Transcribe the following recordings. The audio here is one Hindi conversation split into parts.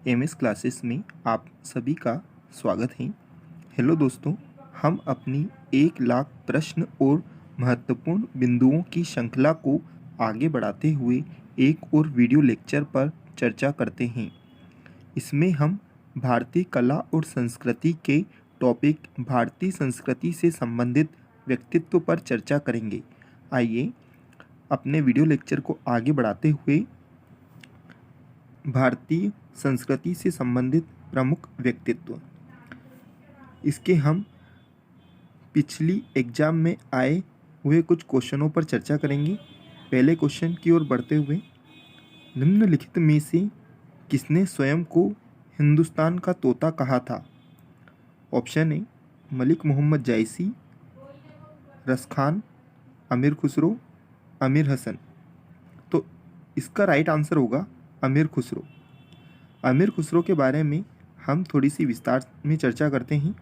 एमएस क्लासेस में आप सभी का स्वागत है। हेलो दोस्तों, हम अपनी 1 लाख प्रश्न और महत्वपूर्ण बिंदुओं की श्रृंखला को आगे बढ़ाते हुए एक और वीडियो लेक्चर पर चर्चा करते हैं। इसमें हम भारतीय कला और संस्कृति के टॉपिक भारतीय संस्कृति से संबंधित व्यक्तित्व पर चर्चा करेंगे। आइए अपने वीडियो लेक्चर को आगे बढ़ाते हुए भारतीय संस्कृति से संबंधित प्रमुख व्यक्तित्व, इसके हम पिछली एग्जाम में आए हुए कुछ क्वेश्चनों पर चर्चा करेंगे। पहले क्वेश्चन की ओर बढ़ते हुए, निम्नलिखित में से किसने स्वयं को हिंदुस्तान का तोता कहा था? ऑप्शन ए मलिक मोहम्मद जायसी, रसखान, अमीर खुसरो, अमीर हसन। तो इसका राइट आंसर होगा अमीर खुसरो। अमीर खुसरो के बारे में हम थोड़ी सी विस्तार में चर्चा करते हैं।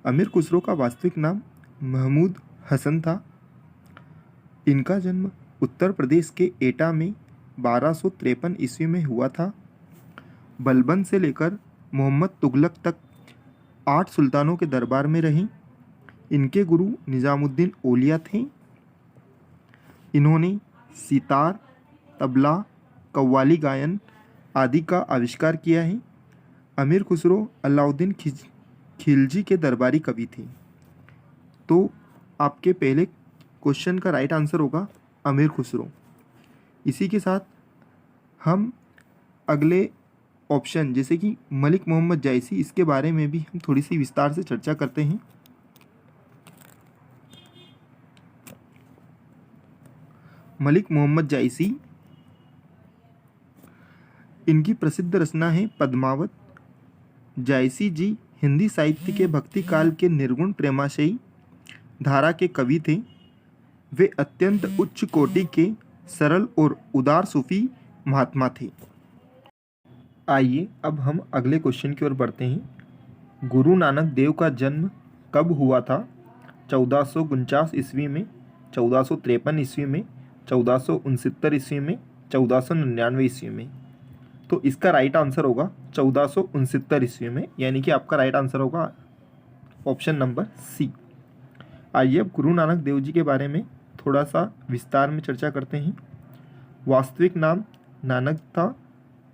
अमीर खुसरो का वास्तविक नाम महमूद हसन था। इनका जन्म उत्तर प्रदेश के एटा में 1253 ईस्वी में हुआ था। बलबन से लेकर मोहम्मद तुगलक तक 8 सुल्तानों के दरबार में रहे। इनके गुरु निज़ामुद्दीन औलिया थे। इन्होंने सितार, तबला, कव्वाली गायन आदि का आविष्कार किया है। अमीर खुसरो अलाउद्दीन खिलजी के दरबारी कवि थे। तो आपके पहले क्वेश्चन का राइट आंसर होगा अमीर खुसरो। इसी के साथ हम अगले ऑप्शन जैसे कि मलिक मोहम्मद जायसी, इसके बारे में भी हम थोड़ी सी विस्तार से चर्चा करते हैं। मलिक मोहम्मद जायसी, इनकी प्रसिद्ध रचना है पद्मावत। जायसी जी हिंदी साहित्य के भक्ति काल के निर्गुण प्रेमाशयी धारा के कवि थे। वे अत्यंत उच्च कोटि के सरल और उदार सूफी महात्मा थे। आइए अब हम अगले क्वेश्चन की ओर बढ़ते हैं। गुरु नानक देव का जन्म कब हुआ था? 1449 ईस्वी में, 1453 ईस्वी में, 1469 ईस्वी में, 1499 ईस्वी में। तो इसका राइट आंसर होगा 1469 ईस्वी में, यानी कि आपका राइट आंसर होगा ऑप्शन नंबर सी। आइए अब गुरु नानक देव जी के बारे में थोड़ा सा विस्तार में चर्चा करते हैं। वास्तविक नाम नानक था।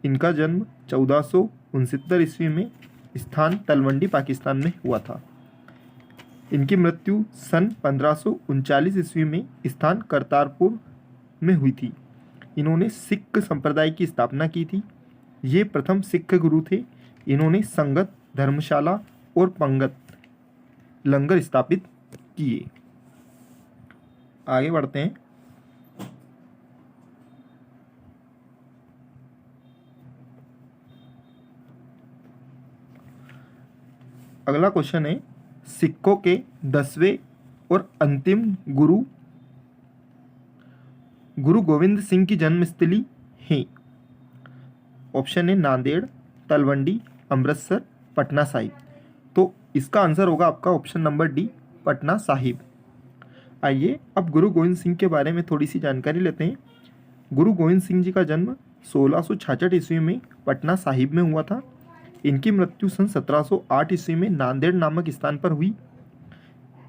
इनका जन्म 1469 ईस्वी में स्थान तलवंडी पाकिस्तान में हुआ था। इनकी मृत्यु सन 1539 ईस्वी में स्थान करतारपुर में हुई थी। इन्होंने सिख संप्रदाय की स्थापना की थी। ये प्रथम सिख गुरु थे। इन्होंने संगत, धर्मशाला और पंगत लंगर स्थापित किए। आगे बढ़ते हैं। अगला क्वेश्चन है, सिखों के 10वें और अंतिम गुरु गुरु गोविंद सिंह की जन्मस्थली है। ऑप्शन है नांदेड़, तलवंडी, अमृतसर, पटना साहिब। तो इसका आंसर होगा आपका option number D, Patna Sahib. आइए अब गुरु गोविंद सिंह के बारे में थोड़ी सी जानकारी लेते हैं। गुरु गोविंद सिंह जी का जन्म 1666 ईस्वी में पटना साहिब में हुआ था। इनकी मृत्यु सन 1708 ईस्वी में नांदेड़ नामक स्थान पर हुई।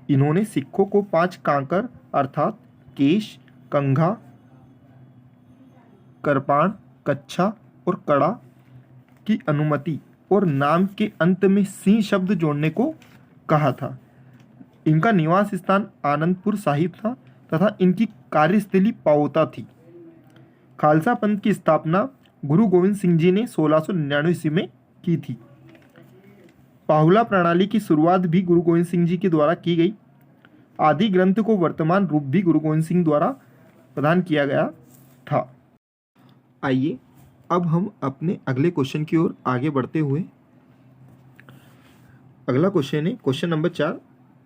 इन्होंने सिखों को 5 कांकर अर्थात केश, कंघा, करपाण, कच्छा और कड़ा की अनुमति और नाम के अंत में सिंह शब्द जोड़ने को कहा था। इनका निवास स्थान आनंदपुर साहिब था तथा इनकी कार्यस्थली पाओता थी। खालसा पंथ की स्थापना गुरु गोविंद सिंह जी ने 1699 ईस्वी में की थी। पाहुला प्रणाली की शुरुआत भी गुरु गोविंद सिंह जी के द्वारा की गई। आदि ग्रंथ को वर्तमान रूप भी गुरु गोविंद सिंह द्वारा प्रदान किया गया था। आइए अब हम अपने अगले क्वेश्चन की ओर आगे बढ़ते हुए, अगला क्वेश्चन है क्वेश्चन नंबर 4।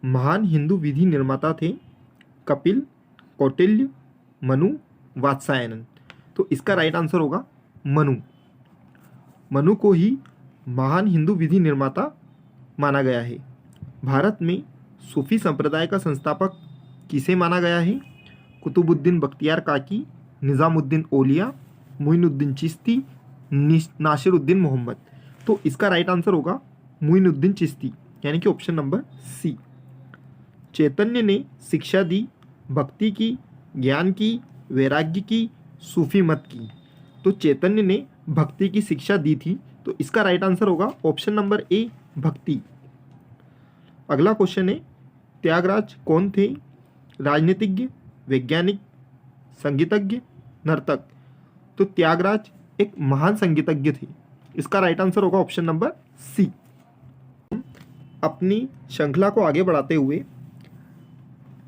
महान हिंदू विधि निर्माता थे कपिल, कौटिल्य, मनु, वात्स्यायन। तो इसका राइट आंसर होगा मनु। मनु को ही महान हिंदू विधि निर्माता माना गया है। भारत में सूफी संप्रदाय का संस्थापक किसे माना गया है? कुतुबुद्दीन बख्तियार काकी, निज़ामुद्दीन औलिया, मोइनुद्दीन चिश्ती नासिरुद्दीन मोहम्मद। तो इसका राइट आंसर होगा मुइनुद्दीन चिश्ती, यानी कि ऑप्शन नंबर सी। चैतन्य ने शिक्षा दी भक्ति की, ज्ञान की, वैराग्य की, सूफी मत की। तो चैतन्य ने भक्ति की शिक्षा दी थी, तो इसका राइट आंसर होगा ऑप्शन नंबर ए भक्ति। अगला क्वेश्चन है, त्यागराज कौन थे? राजनीतिज्ञ, वैज्ञानिक, संगीतज्ञ, नर्तक। तो त्यागराज एक महान संगीतज्ञ थे। इसका राइट आंसर होगा ऑप्शन नंबर सी। अपनी श्रृंखला को आगे बढ़ाते हुए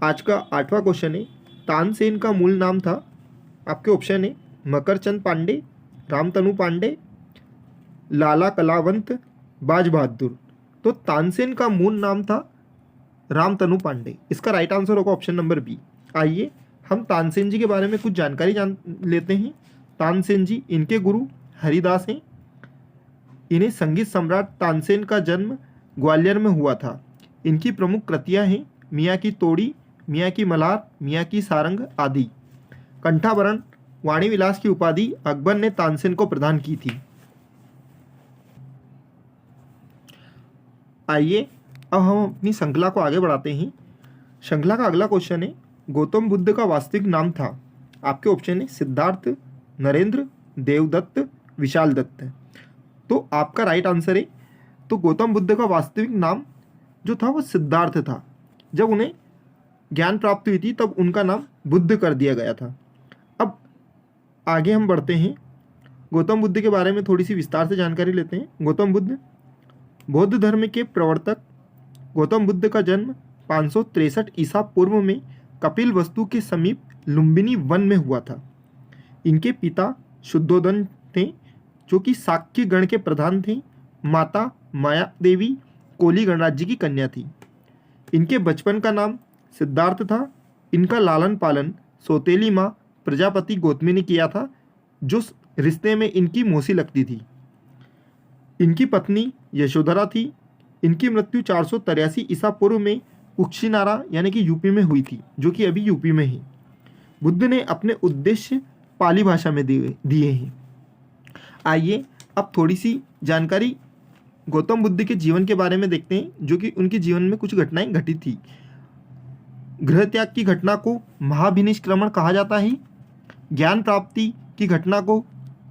आज का 8वां क्वेश्चन है, तानसेन का मूल नाम था। आपके ऑप्शन है मकरचंद पांडे, रामतनु पांडे, लाला कलावंत, बाज बहादुर। तो तानसेन का मूल नाम था रामतनु पांडे। इसका राइट आंसर होगा ऑप्शन नंबर बी। आइए हम तानसेन जी के बारे में कुछ जानकारी जान लेते हैं। तानसेन जी, इनके गुरु हरिदास हैं। इन्हें संगीत सम्राट तानसेन का जन्म ग्वालियर में हुआ था। इनकी प्रमुख कृतियां हैं मियाँ की तोड़ी, मियाँ की मल्हार, मियाँ की सारंग आदि। कंठाभरण वाणी विलास की उपाधि अकबर ने तानसेन को प्रदान की थी। आइए अब हम अपनी श्रृंखला को आगे बढ़ाते हैं। श्रृंखला का अगला क्वेश्चन है, गौतम बुद्ध का वास्तविक नाम था। आपके ऑप्शन है सिद्धार्थ, नरेंद्र, देवदत्त, विशाल दत्त। तो आपका राइट आंसर है, तो गौतम बुद्ध का वास्तविक नाम जो था वो सिद्धार्थ था। जब उन्हें ज्ञान प्राप्त हुई थी तब उनका नाम बुद्ध कर दिया गया था। अब आगे हम बढ़ते हैं, गौतम बुद्ध के बारे में थोड़ी सी विस्तार से जानकारी लेते हैं। गौतम बुद्ध बौद्ध धर्म के प्रवर्तक। गौतम बुद्ध का जन्म 563 ईसा पूर्व में कपिल वस्तु के समीप लुम्बिनी वन में हुआ था। इनके पिता शुद्धोदन थे, जो कि शाक्य गण के प्रधान थे। माता माया देवी कोली गणराज्य की कन्या थी। इनके बचपन का नाम सिद्धार्थ था। इनका लालन पालन सौतेली माँ प्रजापति गौतमी ने किया था, जो रिश्ते में इनकी मौसी लगती थी। इनकी पत्नी यशोधरा थी। इनकी मृत्यु 483 ईसा पूर्व में कुक्षिनारा यानी कि यूपी में हुई थी, जो कि अभी यूपी में है। बुद्ध ने अपने उद्देश्य पाली भाषा में दिए हैं। आइए अब थोड़ी सी जानकारी गौतम बुद्ध के जीवन के बारे में देखते हैं, जो कि उनके जीवन में कुछ घटनाएं घटित थी। गृह त्याग की घटना को महाभिनिष्क्रमण कहा जाता है। ज्ञान प्राप्ति की घटना को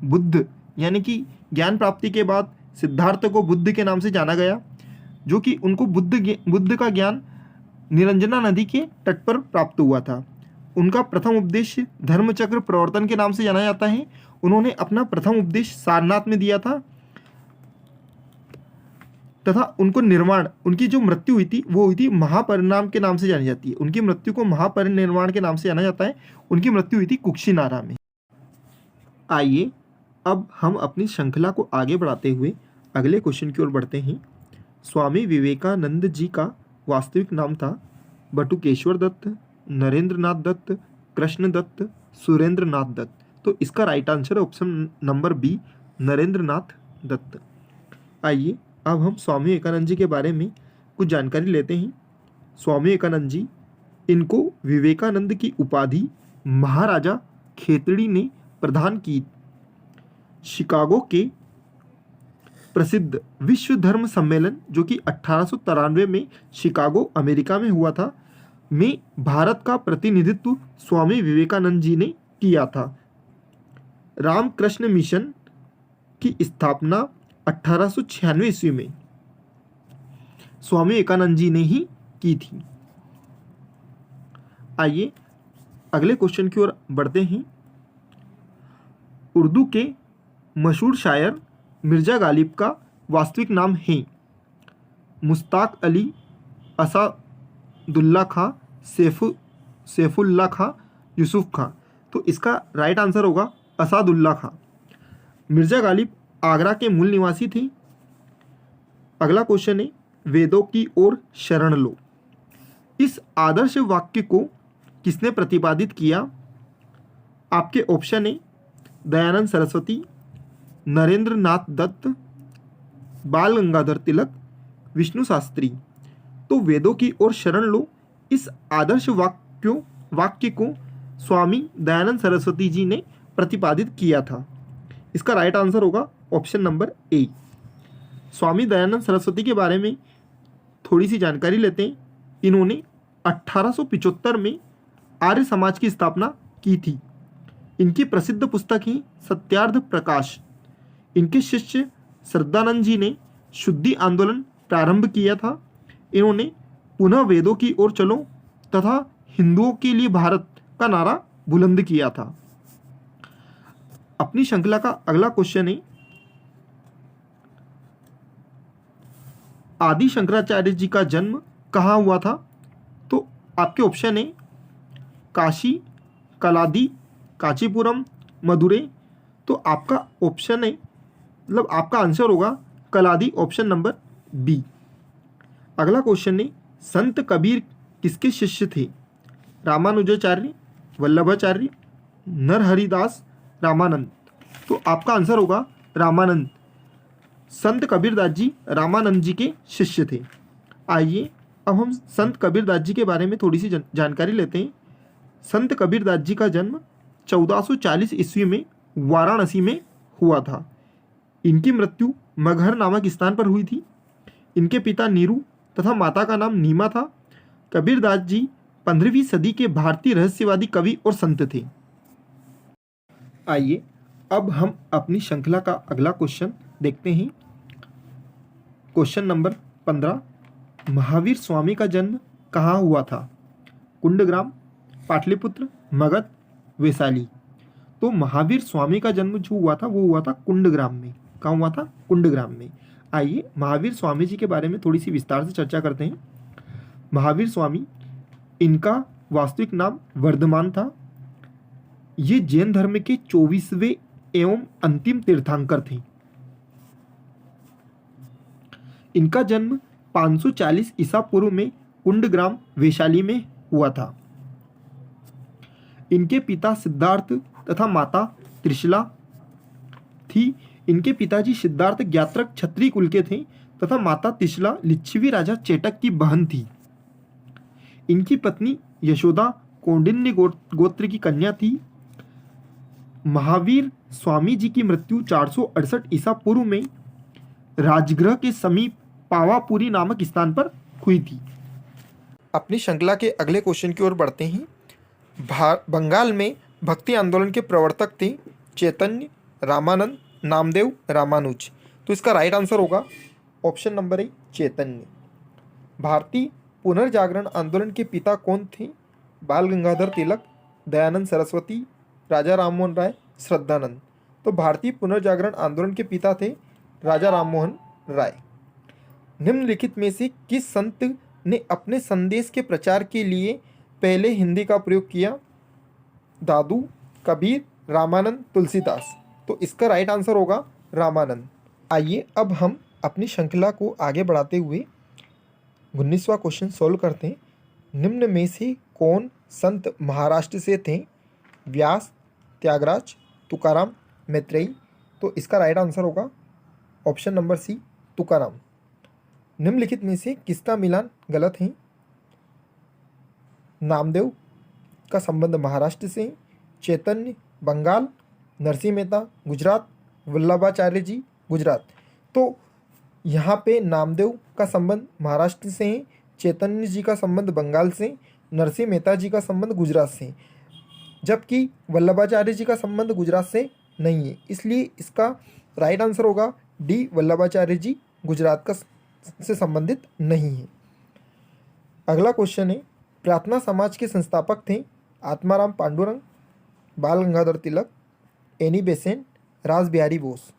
बुद्ध यानी कि ज्ञान प्राप्ति के बाद सिद्धार्थ को बुद्ध के नाम से जाना गया, जो कि उनको बुद्ध का ज्ञान निरंजना नदी के तट पर प्राप्त हुआ था। उनका प्रथम उपदेश धर्मचक्र प्रवर्तन के नाम से जाना जाता है। उन्होंने अपना प्रथम उपदेश सारनाथ में दिया था तथा उनको निर्वाण, उनकी जो मृत्यु हुई थी वो हुई थी महापरिणाम के नाम से जानी जाती है। उनकी मृत्यु को महापरिनिर्वाण के नाम से जाना जाता है। उनकी मृत्यु हुई थी कुक्षिनारा में। आइए अब हम अपनी श्रृंखला को आगे बढ़ाते हुए अगले क्वेश्चन की ओर बढ़ते हैं। स्वामी विवेकानंद जी का वास्तविक नाम था बटुकेश्वर दत्त, नरेंद्र नाथ दत्त, कृष्ण दत्त, सुरेंद्र नाथ दत्त। तो इसका राइट आंसर है ऑप्शन नंबर बी, नरेंद्र नाथ दत्त। आइए अब हम स्वामी विवेकानंद जी के बारे में कुछ जानकारी लेते हैं। स्वामी विवेकानंद जी, इनको विवेकानंद की उपाधि महाराजा खेतड़ी ने प्रदान की। शिकागो के प्रसिद्ध विश्व धर्म सम्मेलन, जो कि 1893 में शिकागो अमेरिका में हुआ था, में भारत का प्रतिनिधित्व स्वामी विवेकानंद जी ने किया था। रामकृष्ण मिशन की स्थापना 1896 ईस्वी में स्वामी विवेकानंद जी ने ही की थी। आइए अगले क्वेश्चन की ओर बढ़ते हैं। उर्दू के मशहूर शायर मिर्जा गालिब का वास्तविक नाम है मुश्ताक अली, असादुल्ला खां, सैफुल्ला खां, यूसुफ खां। तो इसका राइट आंसर होगा असादुल्ला खां। मिर्जा गालिब आगरा के मूल निवासी थे। अगला क्वेश्चन है, वेदों की ओर शरण लो। इस आदर्श वाक्य को किसने प्रतिपादित किया? आपके ऑप्शन है दयानंद सरस्वती, नरेंद्र नाथ दत्त, बाल गंगाधर तिलक, विष्णु शास्त्री। तो वेदों की ओर शरण लो, इस आदर्श वाक्य को स्वामी दयानंद सरस्वती जी ने प्रतिपादित किया था। इसका राइट आंसर होगा option number A. Swami Dayanand Saraswati के बारे में थोड़ी सी जानकारी लेते हैं। इन्होंने 1875 में आर्य समाज की स्थापना की थी। इनकी प्रसिद्ध पुस्तक है सत्यार्थ प्रकाश। इनके शिष्य श्रद्धानंद जी ने शुद्धि आंदोलन प्रारंभ किया था। इन्होंने पुनः वेदों की ओर चलो तथा हिंदुओं के लिए भारत का नारा बुलंद किया था। अपनी श्रृंखला का अगला क्वेश्चन है, आदि शंकराचार्य जी का जन्म कहाँ हुआ था? तो आपके ऑप्शन है काशी, कलादी, कांचीपुरम, मदुरै। तो आपका ऑप्शन है, मतलब आपका आंसर होगा कलादी, ऑप्शन नंबर बी। अगला क्वेश्चन है, संत कबीर किसके शिष्य थे? रामानुजाचार्य, वल्लभाचार्य, नरहरिदास, रामानंद। तो आपका आंसर होगा रामानंद। संत कबीरदास जी रामानंद जी के शिष्य थे। आइए अब हम संत कबीरदास जी के बारे में थोड़ी सी जानकारी लेते हैं। संत कबीरदास जी का जन्म 1440 ईस्वी में वाराणसी में हुआ था। इनकी मृत्यु मगहर नामक स्थान पर हुई थी। इनके पिता नीरू तथा माता का नाम नीमा था। कबीरदास जी 15वीं सदी के भारतीय रहस्यवादी कवि और संत थे। आइए अब हम अपनी श्रृंखला का अगला क्वेश्चन देखते हैं। क्वेश्चन नंबर 15, महावीर स्वामी का जन्म कहाँ हुआ था? कुंडग्राम, पाटलिपुत्र, मगध, वैशाली। तो महावीर स्वामी का जन्म जो हुआ था वो हुआ था कुंडग्राम में। कहाँ हुआ था? कुंडग्राम में। आइए महावीर स्वामी जी के बारे में थोड़ी सी विस्तार से चर्चा करते हैं। महावीर स्वामी, इनका वास्तविक नाम वर्धमान था। ये जैन धर्म के 24वें एवं अंतिम तीर्थंकर थे। इनका जन्म 540 ईसा पूर्व में कुंडग्राम, वैशाली में हुआ था। इनके पिता सिद्धार्थ तथा माता त्रिशला थी। इनके पिताजी सिद्धार्थ ज्ञात्रक क्षत्रिय कुल के थे तथा माता त्रिशला लिच्छवी राजा चेटक की बहन थी। इनकी पत्नी यशोदा कौंडिन्य गोत्र की कन्या थी। महावीर स्वामी जी की मृत्यु 468 ईसा पूर्व में राजगृह के समीप पावापुरी नामक स्थान पर हुई थी। अपनी श्रृंखला के अगले क्वेश्चन की ओर बढ़ते हैं। बंगाल में भक्ति आंदोलन के प्रवर्तक थे चैतन्य, रामानंद, नामदेव, रामानुज। तो इसका राइट आंसर होगा ऑप्शन नंबर ए, चैतन्य। भारतीय पुनर्जागरण आंदोलन के पिता कौन थे? बाल गंगाधर तिलक, दयानंद सरस्वती, राजा राममोहन राय, श्रद्धानंद। तो भारतीय पुनर्जागरण आंदोलन के पिता थे राजा राममोहन राय। निम्नलिखित में से किस संत ने अपने संदेश के प्रचार के लिए पहले हिंदी का प्रयोग किया? दादू, कबीर, रामानंद, तुलसीदास। तो इसका राइट आंसर होगा रामानंद। आइए अब हम अपनी श्रृंखला को आगे बढ़ाते हुए 19वां क्वेश्चन सोल्व करते हैं। निम्न में से कौन संत महाराष्ट्र से थे? व्यास, त्यागराज, तुकाराम, मैत्रेयी। तो इसका राइट आंसर होगा ऑप्शन नंबर सी, तुकाराम। निम्नलिखित में से किसका मिलान गलत है? नामदेव का संबंध महाराष्ट्र से, चैतन्य बंगाल, नरसिंह मेहता गुजरात, वल्लभाचार्य जी गुजरात। तो यहाँ पे नामदेव का संबंध महाराष्ट्र से है, चैतन्य जी का संबंध बंगाल से, नरसिंह मेहता जी का संबंध गुजरात से, जबकि वल्लभाचार्य जी का संबंध गुजरात से नहीं है। इसलिए इसका राइट आंसर होगा डी, वल्लभाचार्य जी गुजरात का से संबंधित नहीं है। अगला क्वेश्चन है, प्रार्थना समाज के संस्थापक थे आत्माराम पांडुरंग, बाल गंगाधर तिलक, एनी बेसेंट, रास बिहारी बोस।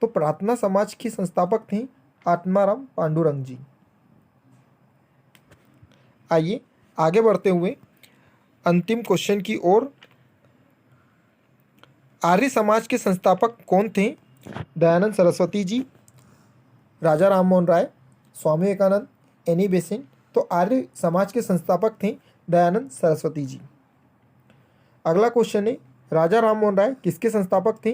तो प्रार्थना समाज के संस्थापक थे आत्माराम पांडुरंग जी। आइए आगे बढ़ते हुए अंतिम क्वेश्चन की ओर। आर्य समाज के संस्थापक कौन थे? Dayanand Saraswati ji, Raja Rammohan Roy, Swami Vivekananda, Annie Besant. तो आर्य समाज के संस्थापक थे दयानंद सरस्वती जी। अगला क्वेश्चन है, राजा राममोहन राय किसके संस्थापक थे?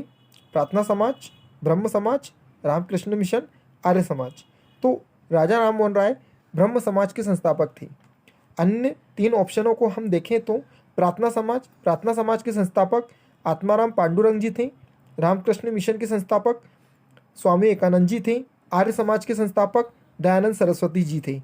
प्रार्थना समाज, ब्रह्म समाज, रामकृष्ण मिशन, आर्य समाज। तो राजा राममोहन राय ब्रह्म समाज के संस्थापक थे। अन्य 3 ऑप्शनों को हम देखें तो प्रार्थना समाज के संस्थापक आत्माराम पांडुरंग जी थे, रामकृष्ण मिशन के संस्थापक स्वामी विवेकानंद जी थे। आर्य समाज के संस्थापक दयानंद सरस्वती जी थे।